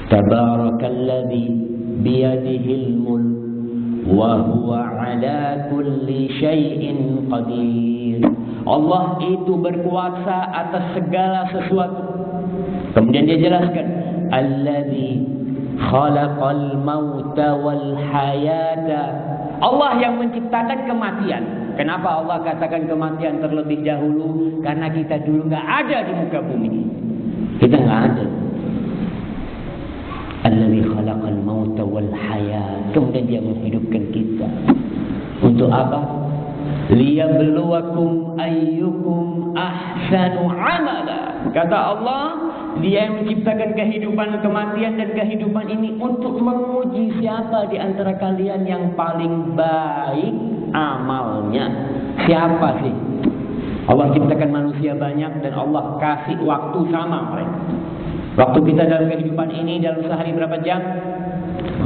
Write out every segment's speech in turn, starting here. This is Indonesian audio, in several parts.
Tabarakalladzi biyadihil mulk wa huwa ala kulli syai'in qadir. Allah itu berkuasa atas segala sesuatu. Kemudian dia jelaskan, alladzi khalaqal mauta wal hayata. Allah yang menciptakan kematian. Kenapa Allah katakan kematian terlebih dahulu? Karena kita dulu nggak ada di muka bumi. Kita nggak ada. Alladzi khalaqal mauta wal hayat. Kemudian dia menghidupkan kita. Untuk apa? Liyabluwakum ayyukum ahsanu amala. Kata Allah, Dia yang menciptakan kehidupan, kematian dan kehidupan ini untuk menguji siapa di antara kalian yang paling baik amalnya. Siapa sih? Allah ciptakan manusia banyak dan Allah kasih waktu sama mereka. Waktu kita dalam kehidupan ini dalam sehari berapa jam?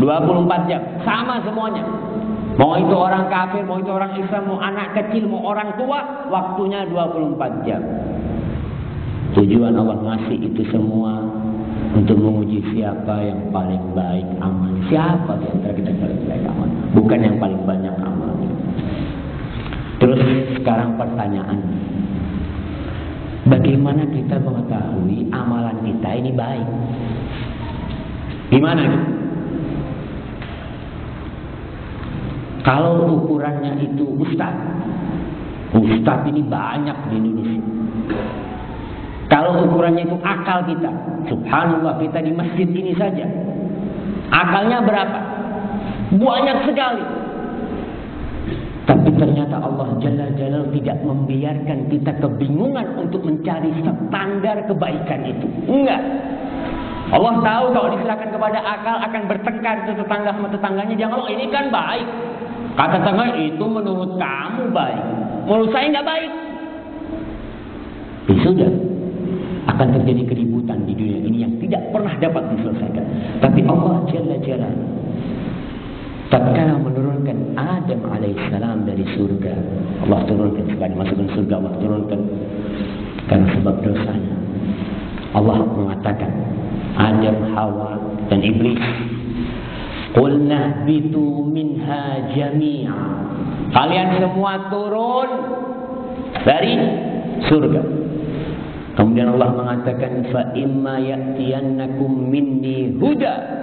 24 jam. Sama semuanya. Mau itu orang kafir, mau itu orang Islam, mau anak kecil, mau orang tua, waktunya 24 jam. Tujuan Allah ngasih itu semua untuk menguji siapa yang paling baik amal. Siapa di antara kita yang paling baik amal? Bukan yang paling banyak amal. Terus sekarang pertanyaan, bagaimana kita mengetahui amalan kita ini baik? Gimana gitu? Kalau ukurannya itu Ustadz ini banyak di Indonesia. Kalau ukurannya itu akal kita, subhanallah, kita di masjid ini saja, akalnya berapa? Banyak sekali. Tapi ternyata Allah Jalla Jalla tidak membiarkan kita kebingungan untuk mencari standar kebaikan itu. Enggak. Allah tahu kalau diserahkan kepada akal akan bertengkar tetangga sama tetangganya. Jangan ngomong ini kan baik. Kata tetangga itu menurut kamu baik, menurut saya nggak baik. Ya sudah, akan terjadi keributan di dunia ini yang tidak pernah dapat diselesaikan. Tapi Allah Jalla Jalla tatkala menurunkan Adam alaihissalam dari surga, Allah turunkan setelah dimasukkan surga, Allah turunkan karena sebab dosanya. Allah mengatakan Adam, Hawa dan Iblis, qulna bitu minha jami'a. Kalian semua turun dari surga. Kemudian Allah mengatakan fa imma ya'tiyannakum minni huda.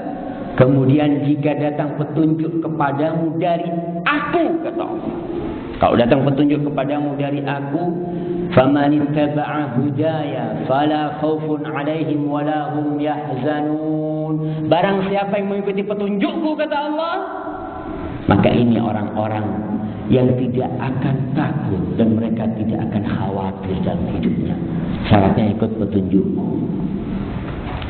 Kemudian jika datang petunjuk kepadamu dari aku, kata Allah. Kalau datang petunjuk kepadamu dari aku, faman ittaba'a hudaya fala khaufun 'alaihim wala hum yahzanun. Barang siapa yang mengikuti petunjukku, kata Allah, maka ini orang-orang yang tidak akan takut dan mereka tidak akan khawatir dalam hidupnya. Syaratnya ikut petunjukku.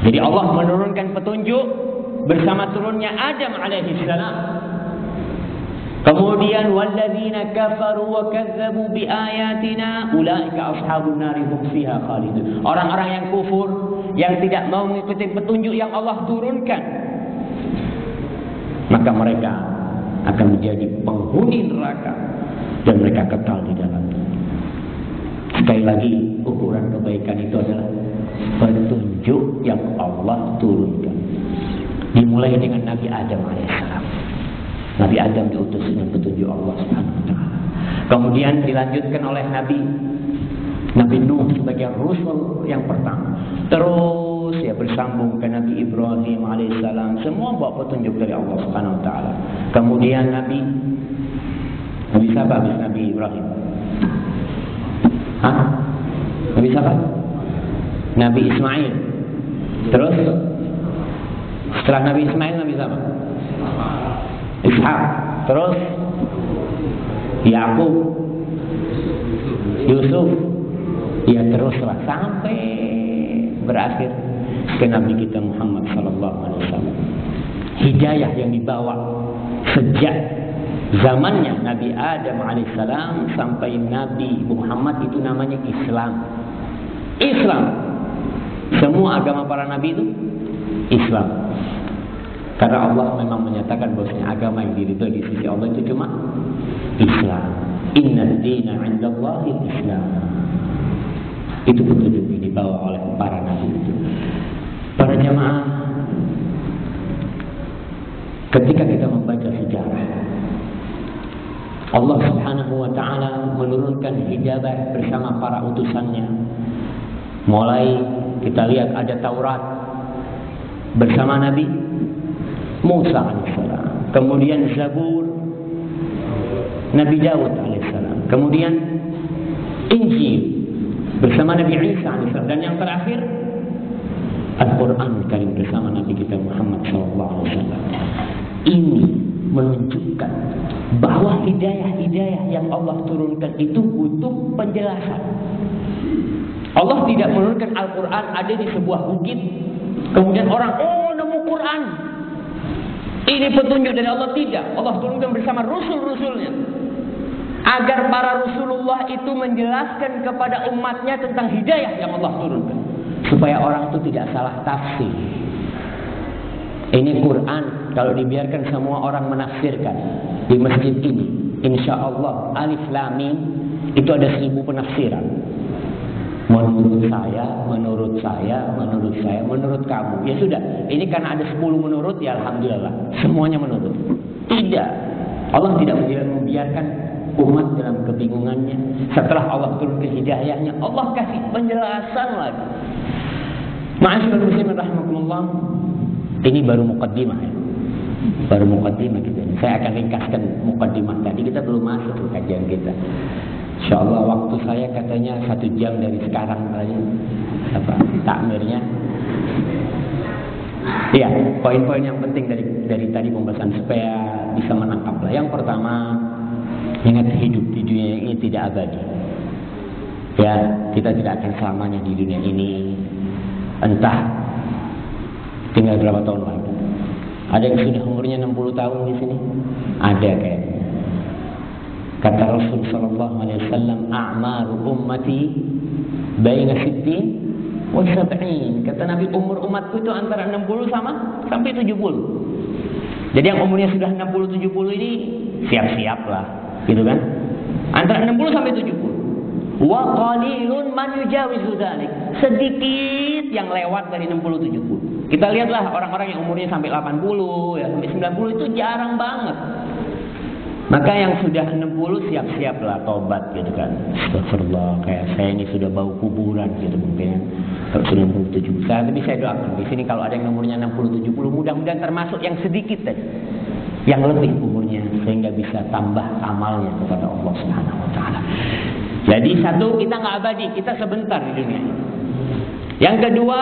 Jadi Allah menurunkan petunjuk bersama turunnya Adam alaihissalam. Kemudian walladzina kafaru wa kadzdzabu biayatina ulaika ashabun nari hum fiha khalidun. Orang-orang yang kufur, yang tidak mau mengikuti petunjuk yang Allah turunkan, maka mereka akan menjadi penghuni neraka dan mereka kekal di dalamnya. Sekali lagi, ukuran kebaikan itu adalah petunjuk yang Allah turunkan. Dimulai dengan Nabi Adam alaihissalam. Nabi Adam diutus dengan petunjuk Allah Subhanahu wa taala. Kemudian dilanjutkan oleh Nabi Nuh sebagai rasul yang pertama. Terus ya bersambung ke Nabi Ibrahim alaihissalam. Semua bawa petunjuk dari Allah Subhanahu wa taala. Kemudian Nabi siapa habis Nabi Ibrahim? Nabi siapa? Nabi Ismail. Terus setelah Nabi Ismail Nabi siapa? Ishak. Terus Yakub, Yusuf. Ya teruslah sampai berakhir ke Nabi kita Muhammad sallallahu alaihi wasallam. Hidayah yang dibawa sejak zamannya Nabi Adam alaihissalam sampai Nabi Muhammad itu namanya Islam. Islam. Semua agama para nabi itu Islam. Karena Allah memang menyatakan bahwasanya agama yang diridhoi di sisi Allah itu cuma Islam. Innad dina 'indallahi Islam. Itu petunjuk yang dibawa oleh para nabi itu. Para jamaah ketika kita membaca sejarah, Allah Subhanahu wa ta'ala menurunkan hidayah bersama para utusannya. Mulai kita lihat ada Taurat bersama Nabi Musa alaihissalam, kemudian Zabur Nabi Daud alaihissalam, kemudian Injil bersama Nabi Isa alaihissalam, dan yang terakhir Al-Quran Karim bersama Nabi kita Muhammad SAW. Ini menunjukkan bahwa hidayah-hidayah yang Allah turunkan itu butuh penjelasan. Allah tidak menurunkan Al-Quran ada di sebuah bukit, kemudian orang, oh nemu Quran, ini petunjuk dari Allah. Tidak, Allah turunkan bersama Rasul-Rasulnya, agar para Rasulullah itu menjelaskan kepada umatnya tentang hidayah yang Allah turunkan, supaya orang itu tidak salah tafsir. Ini Quran kalau dibiarkan semua orang menafsirkan di masjid ini, insya Allah Alif Lam Mim itu ada 1000 penafsiran. Menurut saya, menurut kamu. Ya sudah, ini karena ada 10 menurut, ya alhamdulillah, semuanya menurut. Tidak, Allah tidak membiarkan umat dalam kebingungannya. Setelah Allah turunkan hidayahnya, Allah kasih penjelasan lagi. Ma'asyiral muslimin rahimakumullah, ini baru muqaddimah ya. Baru muqaddimah kita. Saya akan ringkaskan muqaddimah tadi, kita belum masuk ke kajian kita. Insyaallah waktu saya katanya 1 jam dari sekarang tadi takmirnya. Iya, poin-poin yang penting dari tadi pembahasan supaya bisa menangkaplah. Yang pertama, ingat hidup di dunia ini tidak abadi. Ya, kita tidak akan selamanya di dunia ini. Entah tinggal berapa tahun lagi. Ada yang sudah umurnya 60 tahun di sini? Ada kayaknya. Kata Rasul sallallahu alaihi wasallam, a'maru ummati baina 60 wa 70. Kata Nabi, umur umatku itu antara 60 sampai 70. Jadi yang umurnya sudah 60 70 ini siap-siaplah, gitu kan? Antara 60 sampai 70. Wa qalilun man yujawizu dzalik. Sedikit yang lewat dari 60 70. Kita lihatlah orang-orang yang umurnya sampai 80 ya, sampai 90 itu jarang banget. Maka yang sudah 60 siap-siaplah tobat, gitu kan. Astagfirullah, kayak saya ini sudah bau kuburan gitu mungkin. Kalau sudah 60 70. Tapi saya doakan di sini kalau ada yang umurnya 60 70, mudah-mudahan termasuk yang sedikit tadi, yang lebih umurnya, sehingga bisa tambah amalnya kepada Allah Subhanahu wa taala. Jadi satu, kita nggak abadi, kita sebentar di dunia. Yang kedua,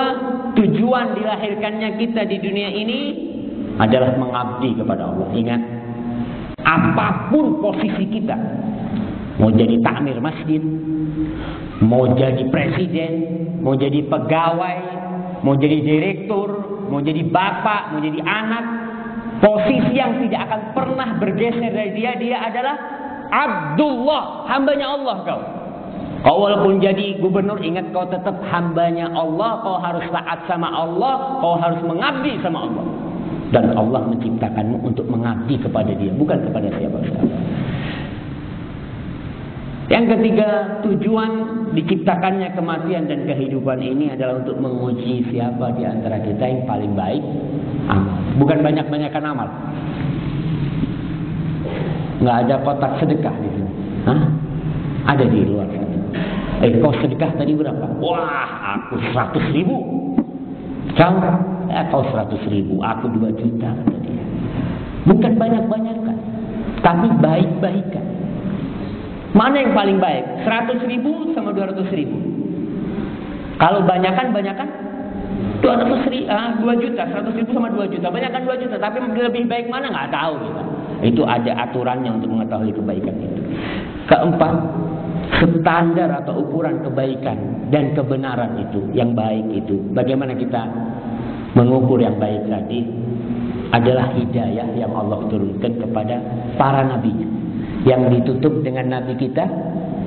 tujuan dilahirkannya kita di dunia ini adalah mengabdi kepada Allah. Ingat, apapun posisi kita, mau jadi takmir masjid, mau jadi presiden, mau jadi pegawai, mau jadi direktur, mau jadi bapak, mau jadi anak, posisi yang tidak akan pernah bergeser dari dia adalah Abdullah, hambanya Allah kau. Kau walaupun jadi gubernur, ingat kau tetap hambanya Allah. Kau harus taat sama Allah, kau harus mengabdi sama Allah. Dan Allah menciptakanmu untuk mengabdi kepada Dia, bukan kepada siapa-siapa. Yang ketiga, tujuan diciptakannya kematian dan kehidupan ini adalah untuk menguji siapa di antara kita yang paling baik amal. Bukan banyak-banyakan amal. Nggak ada kotak sedekah di sini. Hah? Ada di luar sana. Kau sedekah tadi berapa? Wah, aku 100.000. Kau 100.000, aku 2 juta kata dia. Bukan banyak-banyakan, tapi baik-baikan. Mana yang paling baik? 100.000 sama 200.000. Kalau banyakan 2 juta, 100.000 sama 2 juta. Banyakan 2 juta, tapi lebih baik mana nggak tahu kita. Itu ada aturannya untuk mengetahui kebaikan itu. Keempat, standar atau ukuran kebaikan dan kebenaran itu, yang baik itu, bagaimana kita mengukur yang baik tadi, adalah hidayah yang Allah turunkan kepada para nabi, yang ditutup dengan nabi kita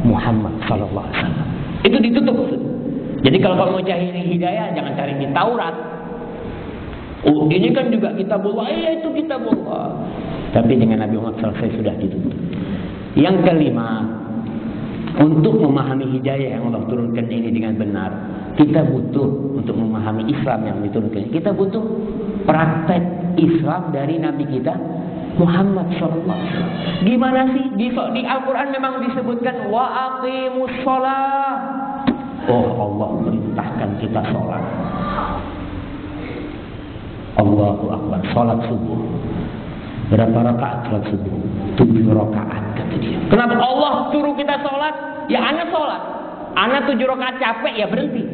Muhammad sallallahu alaihi wasallam. Itu ditutup. Jadi kalau kamu mau cari hidayah, jangan cari di Taurat. Oh, ini kan juga kitabullah. Itu kitabullah. Tapi dengan Nabi Muhammad SAW sudah ditutup. Yang kelima, untuk memahami hidayah yang Allah turunkan ini dengan benar, kita butuh, untuk memahami Islam yang diturunkan, kita butuh praktek Islam dari Nabi kita Muhammad SAW. Gimana sih? Di Al-Quran memang disebutkan wa aqimus sholat. Oh, Allah perintahkan kita sholat. Allahu Akbar. Sholat subuh. Berapa rakaat sholat subuh? 7 rakaat kata dia. Kenapa Allah suruh kita sholat? Ya ana sholat. Ana 7 rakaat capek ya berhenti.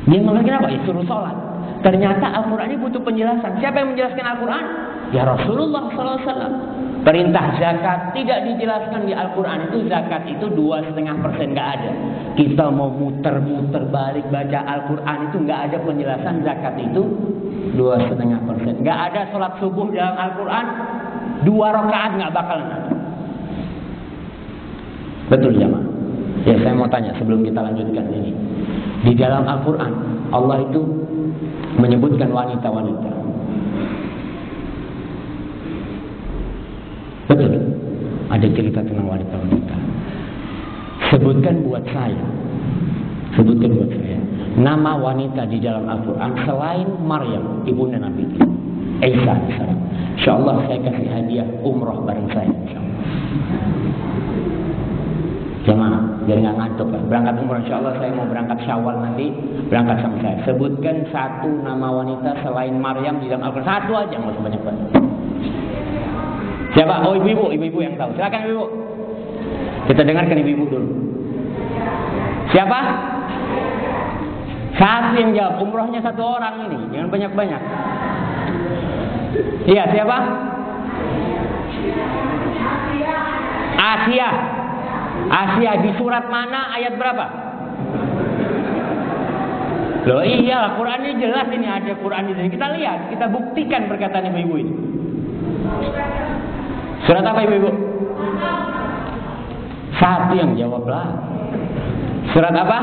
Dia ngomong kenapa? Ya suruh sholat. Ternyata Al-Quran ini butuh penjelasan. Siapa yang menjelaskan Al-Quran? Ya Rasulullah SAW. Perintah zakat tidak dijelaskan di Al-Quran. Itu zakat itu 2,5% nggak ada. Kita mau muter-muter balik baca Al-Quran itu nggak ada penjelasan zakat itu 2,5%. Nggak ada sholat subuh dalam Al-Quran 2 rakaat nggak bakalan ada. Betul jamaah? Ya saya mau tanya sebelum kita lanjutkan ini. Di dalam Al-Quran Allah itu menyebutkan wanita-wanita. Betul. Ada cerita tentang wanita-wanita. Sebutkan buat saya. Nama wanita di dalam Al-Quran selain Maryam, ibunda Nabi Isa AS. InsyaAllah saya kasih hadiah umroh bareng saya. Jangan, biar nggak ngantuk lah. Berangkat umroh, InsyaAllah saya mau berangkat Syawal nanti. Berangkat sama saya. Sebutkan satu nama wanita selain Maryam di dalam Al-Quran. Satu aja, nggak usah banyak-banyak. Siapa? Oh ibu-ibu yang tahu. Silakan ibu. Kita dengarkan ibu-ibu dulu. Siapa? Satu yang jawab. Umrohnya 1 orang ini. Jangan banyak-banyak. Iya, siapa? Asia di surat mana? Ayat berapa? Loh iya, Quran ini jelas ini ada Quran di sini. Kita lihat, kita buktikan perkataan ibu-ibu ini. Surat apa ibu-ibu? Satu yang jawablah. Surat apa?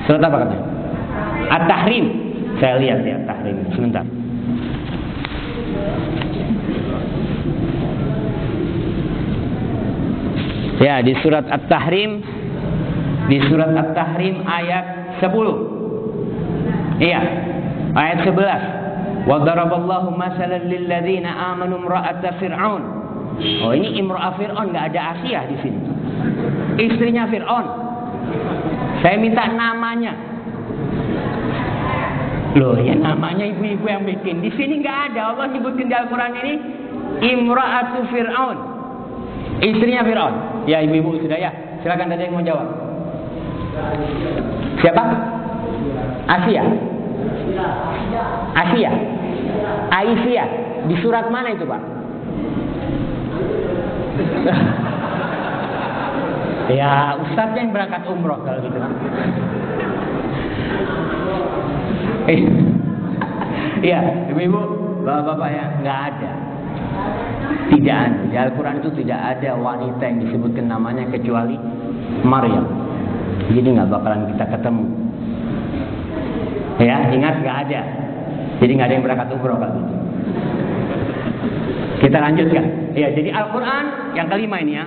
Surat apa katanya? At-Tahrim. Saya lihat ya At-Tahrim. Sebentar. Ya, di surat At-Tahrim. Di surat At-Tahrim ayat 10. Iya. Ayat 11. Wa daraballahu masalan lil ladzina amanu imra'ata fir'aun. Oh, ini imra'ah Fir'aun, enggak ada Asia di sini. Istrinya Fir'aun. Saya minta namanya. Loh, ya namanya ibu-ibu yang bikin. Di sini enggak ada. Allah sebutkan di Al-Qur'an ini imra'atu Fir'aun. Istrinya Fir'aun. Ya, ibu-ibu sudah ya. Silakan tadi yang mau jawab. Siapa? Asia. Aisyah. Di surat mana itu, Pak? Ya, ustadznya yang berangkat umroh kalau gitu. Iya, ibu-ibu, bapak-bapak ya, nggak ada. Tidak ada. Di Al-Quran itu tidak ada wanita yang disebutkan namanya kecuali Maryam. Jadi nggak bakalan kita ketemu. Ya, ingat nggak ada. Jadi nggak ada yang berangkat umroh kalau gitu. Kita lanjutkan. Ya, jadi Al-Quran yang kelima ini ya.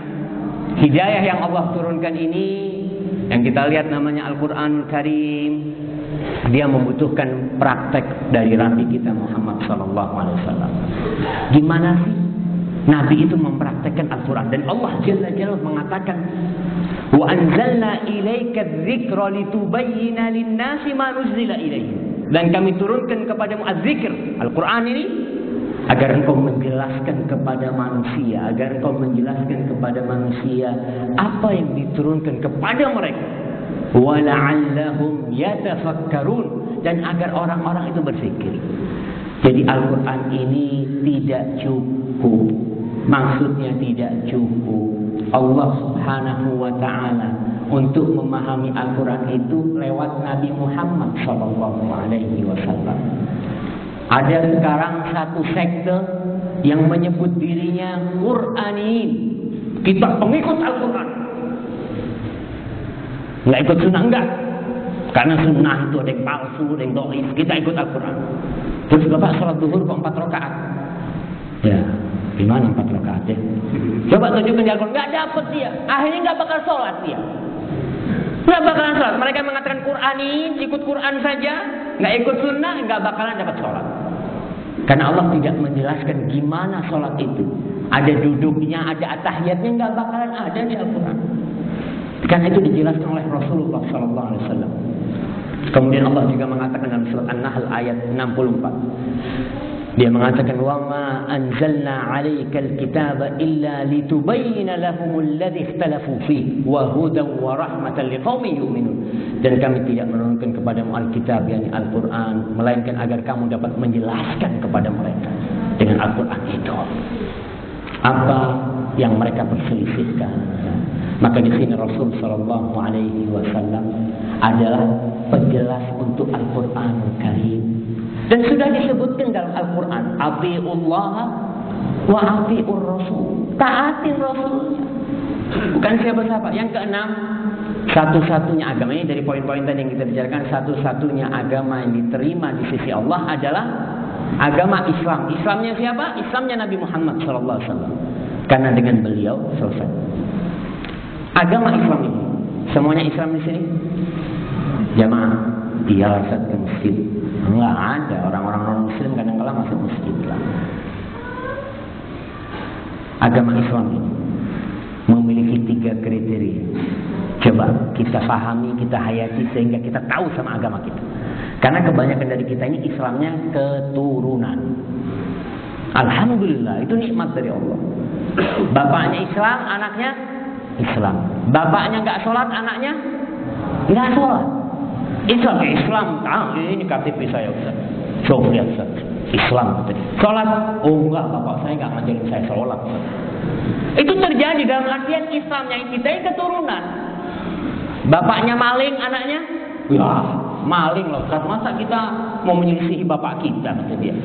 Hidayah yang Allah turunkan ini, yang kita lihat namanya Al-Quranul Karim, dia membutuhkan praktek dari Nabi kita Muhammad SAW. Gimana sih Nabi itu mempraktekkan Al-Quran? Dan Allah Jalla Jalla mengatakan, wa anzalna ilaika dzikra litubayyana lin-nasi ma nuzila ilaihim. Dan kami turunkan kepadamu az-zikr, Al-Quran ini, agar engkau menjelaskan kepada manusia, apa yang diturunkan kepada mereka. Wa la'allahum yatafakkarun, dan agar orang-orang itu berpikir. Jadi Al-Quran ini tidak cukup. Maksudnya tidak cukup. Allah Subhanahu wa ta'ala untuk memahami Al-Quran itu lewat Nabi Muhammad SAW. Ada sekarang satu sekte yang menyebut dirinya Qur'aniyin. Kita pengikut Al-Quran. Nggak ikut sunnah, enggak. Karena sunnah itu ada yang palsu, ada yang doif. Kita ikut Al-Quran. Terus Bapak sholat duhur kok 4 rakaat? Ya, gimana 4 rakaat ya? Coba tunjukkan di Al-Quran. Nggak dapat dia. Akhirnya nggak bakal sholat dia. Nggak bakalan sholat. Mereka mengatakan Qur'aniyin, ikut Quran saja. nggak ikut sunnah, nggak bakalan dapat sholat. Karena Allah tidak menjelaskan gimana sholat itu. Ada duduknya, ada atahiyatnya, nggak bakalan ada di Al-Quran. Karena itu dijelaskan oleh Rasulullah SAW. Kemudian Allah juga mengatakan dalam surat An-Nahl ayat 64. Dia mengatakan, wa ma anzalna 'alaikal kitaba illa litubayyana lahumul ladzi ikhtalafu fihi wa hudan wa rahmatan liqaumin yu'minun. Dan kami tidak menurunkan kepadamu Alkitab, yakni Al-Quran, melainkan agar kamu dapat menjelaskan kepada mereka dengan Al-Quran itu apa yang mereka perselisihkan. Maka di sini Rasul Shallallahu Alaihi Wasallam adalah penjelas untuk Al-Quran Karim. Dan sudah disebutkan dalam Al-Quran, ati'ullah wa ati'ur rasul. Taatin Rasulnya, bukan siapa-siapa. Yang keenam, satu-satunya agama, ini dari poin-poin tadi yang kita bicarakan, satu-satunya agama yang diterima di sisi Allah adalah agama Islam. Islamnya siapa? Islamnya Nabi Muhammad SAW. Karena dengan beliau selesai. Agama Islam ini, semuanya Islam di sini? Jamaah, dia saat ke masjid. Enggak ada orang-orang non-Muslim kadang-kala masuk masjid lah. Agama Islam ini memiliki 3 kriteria. Coba kita pahami, kita hayati sehingga kita tahu sama agama kita. Karena kebanyakan dari kita ini Islamnya keturunan. Alhamdulillah, itu nikmat dari Allah. Bapaknya Islam, anaknya Islam. Bapaknya nggak sholat, anaknya nggak sholat. Islam, ini KTP saya Ustaz. Coba lihat Ustaz. Islam tadi. Sholat? Oh enggak, bapak saya nggak ngajarin saya sholat. Itu terjadi dalam artian Islamnya kita ini keturunan. Bapaknya maling, anaknya ya maling loh. Masa kita mau menyelisihi bapak kita, kata dia.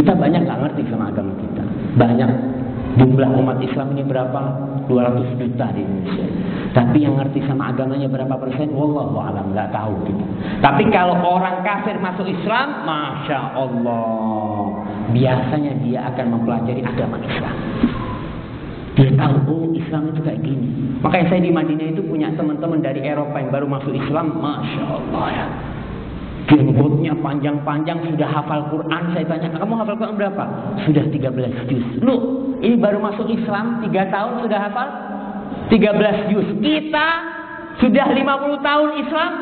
Kita banyak nggak ngerti sama agama kita. Banyak. Jumlah umat Islam ini berapa? 200 juta di Indonesia. Tapi yang ngerti sama agamanya berapa persen? Wallahu a'lam, nggak tahu gitu. Tapi kalau orang kafir masuk Islam, masya Allah, biasanya dia akan mempelajari agama Islam. Dia tahu, oh Islam itu kayak gini. Makanya saya di Madinah itu punya teman-teman dari Eropa yang baru masuk Islam, masya Allah ya. Jenggotnya panjang-panjang, sudah hafal Quran. Saya tanya, kamu hafal Quran berapa? Sudah 13 juz. Lu, ini baru masuk Islam 3 tahun sudah hafal 13 juz. Kita sudah 50 tahun Islam.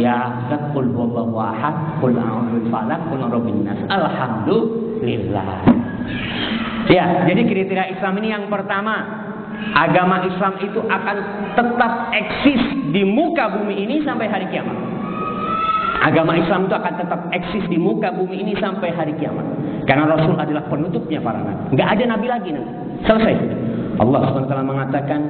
Ya, qul huwallahu ahad, qul a'udzu birabbil falaq, qul rabbin nas. Alhamdulillah. Ya, jadi kriteria Islam ini yang pertama, agama Islam itu akan tetap eksis di muka bumi ini sampai hari kiamat. Agama Islam itu akan tetap eksis di muka bumi ini sampai hari kiamat. Karena Rasul adalah penutupnya para nabi. Enggak ada nabi lagi nanti. Selesai. Allah SWT mengatakan,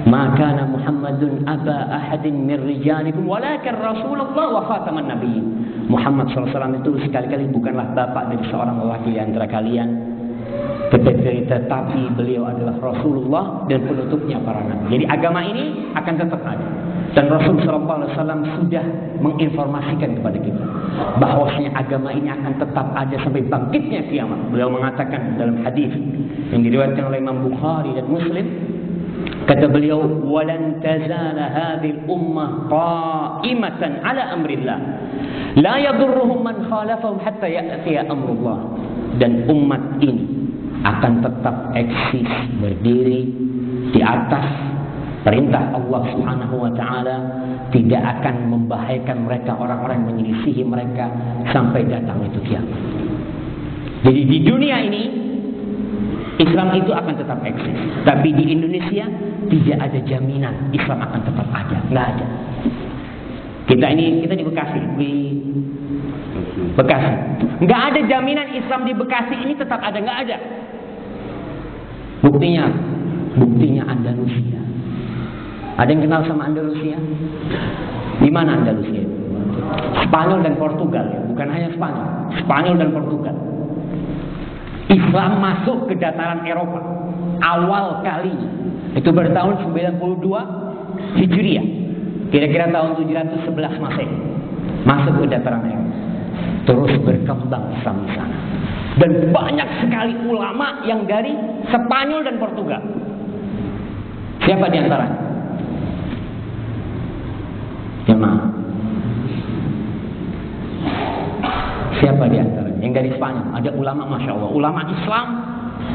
"Ma kana Muhammadun aba ahadin min rijalikum walakin Rasulullah wa khataman nabiyyin." Muhammad SAW itu sekali-kali bukanlah bapak dari seorang lelaki di antara kalian, tetapi beliau adalah Rasulullah dan penutupnya para nabi. Jadi agama ini akan tetap ada. Dan Rasul SAW sudah menginformasikan kepada kita bahwasanya agama ini akan tetap ada sampai bangkitnya kiamat. Beliau mengatakan dalam hadis yang diriwayatkan oleh Imam Bukhari dan Muslim, kata beliau, "Walan tazala hadhihi ummah qa'imatan ala amrillah, la yadurruhum man khalafahum hatta ya'tiya amrullah." Dan umat ini akan tetap eksis berdiri di atas perintah Allah Subhanahu wa taala, tidak akan membahayakan mereka orang-orang yang menyelisihi mereka sampai datang itu kiamat. Jadi di dunia ini Islam itu akan tetap eksis, tapi di Indonesia tidak ada jaminan Islam akan tetap ada, nggak ada. Kita di Bekasi, nggak ada jaminan Islam di Bekasi ini tetap ada, nggak ada. Buktinya Andalusia. Ada yang kenal sama Andalusia? Di mana Andalusia? Spanyol dan Portugal, ya. Bukan hanya Spanyol. Spanyol dan Portugal. Islam masuk ke dataran Eropa awal kali. Itu pada tahun 92 Hijriah. Kira-kira tahun 711 Masehi. Masuk ke dataran Eropa. Terus berkembang Islam di sana. Dan banyak sekali ulama yang dari Spanyol dan Portugal. Siapa di antara? Jemaah. Siapa di antaranya? Yang dari Spanyol. Ada ulama, Masya Allah. Ulama Islam,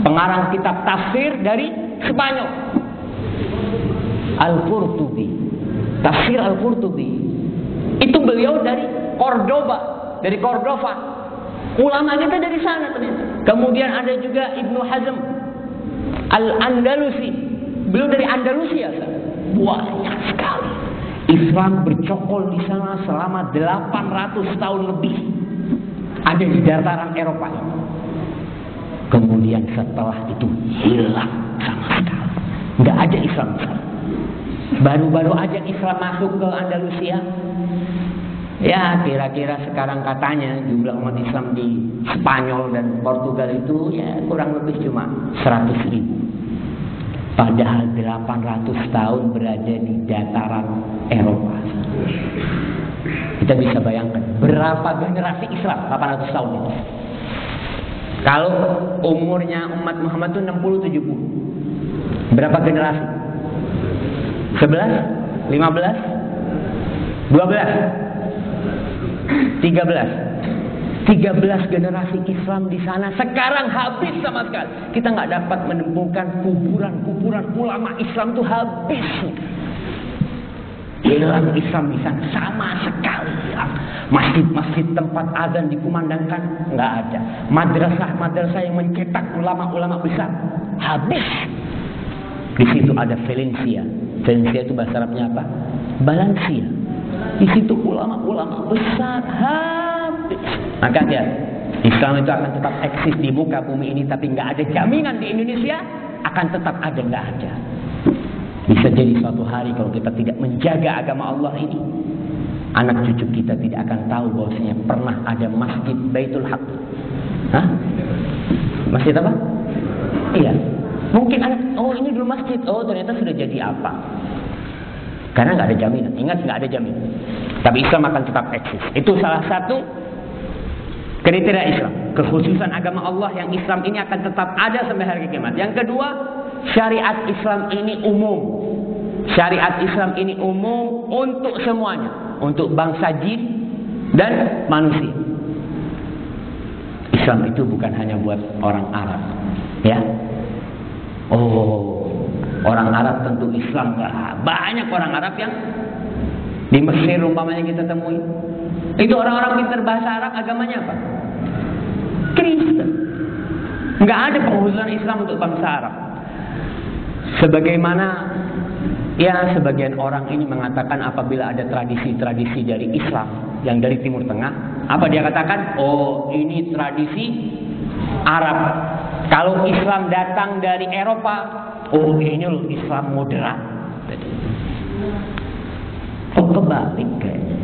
pengarang kitab tafsir dari Spanyol. Al-Qurtubi. Tafsir Al-Qurtubi. Itu beliau dari Cordoba. Dari Cordova. Ulama kita dari sana ternyata. Kemudian ada juga Ibnu Hazm Al-Andalusi. Beliau dari Andalusia. Banyak sekali. Islam bercokol di sana selama 800 tahun lebih. Ada di dataran Eropa. Kemudian setelah itu hilang sama sekali. Nggak ada Islam di sana. Baru-baru aja Islam masuk ke Andalusia. Ya kira-kira sekarang katanya jumlah umat Islam di Spanyol dan Portugal itu ya kurang lebih cuma 100.000. Padahal 800 tahun berada di dataran Eropa. Kita bisa bayangkan berapa generasi Islam 800 tahun itu. Kalau umurnya umat Muhammad itu 60-70. Berapa generasi? 11? 15? 12? 13 generasi Islam di sana sekarang habis sama sekali. Kita nggak dapat menemukan kuburan ulama Islam itu habis. Hilang Islam di sana sama sekali hilang. Masjid-masjid tempat azan dikumandangkan nggak ada. Madrasah yang mencetak ulama-ulama besar habis. Di situ ada Valencia. Valencia itu bahasa Arabnya apa? Valencia. Di situ ulama-ulama besar habis. Makanya Islam itu akan tetap eksis di muka bumi ini, tapi nggak ada jaminan di Indonesia akan tetap ada, nggak ada. Bisa jadi suatu hari kalau kita tidak menjaga agama Allah ini, anak cucu kita tidak akan tahu bahwasanya pernah ada masjid Baitul Haq. Hah? Masjid apa? Iya. Mungkin anak, oh ini dulu masjid, oh ternyata sudah jadi apa? Karena nggak ada jaminan. Ingat, nggak ada jaminan. Tapi Islam akan tetap eksis. Itu salah satu kriteria Islam. Kekhususan agama Allah yang Islam ini akan tetap ada sampai hari kiamat. Yang kedua, syariat Islam ini umum. Syariat Islam ini umum untuk semuanya. Untuk bangsa jin dan manusia. Islam itu bukan hanya buat orang Arab. Ya. Oh, orang Arab tentu Islam. Banyak orang Arab yang di Mesir umpamanya kita temui. Itu orang-orang pintar bahasa Arab, agamanya apa? Kristen. Nggak ada pengkhususan Islam untuk bangsa Arab. Sebagaimana ya sebagian orang ini mengatakan apabila ada tradisi-tradisi dari Islam yang dari Timur Tengah, apa dia katakan? Oh, ini tradisi Arab. Kalau Islam datang dari Eropa, oh ini loh Islam moderat. Oh kebalik kayaknya.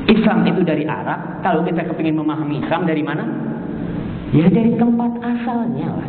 Islam itu dari Arab. Kalau kita kepingin memahami Islam dari mana? Ya dari tempat asalnya lah.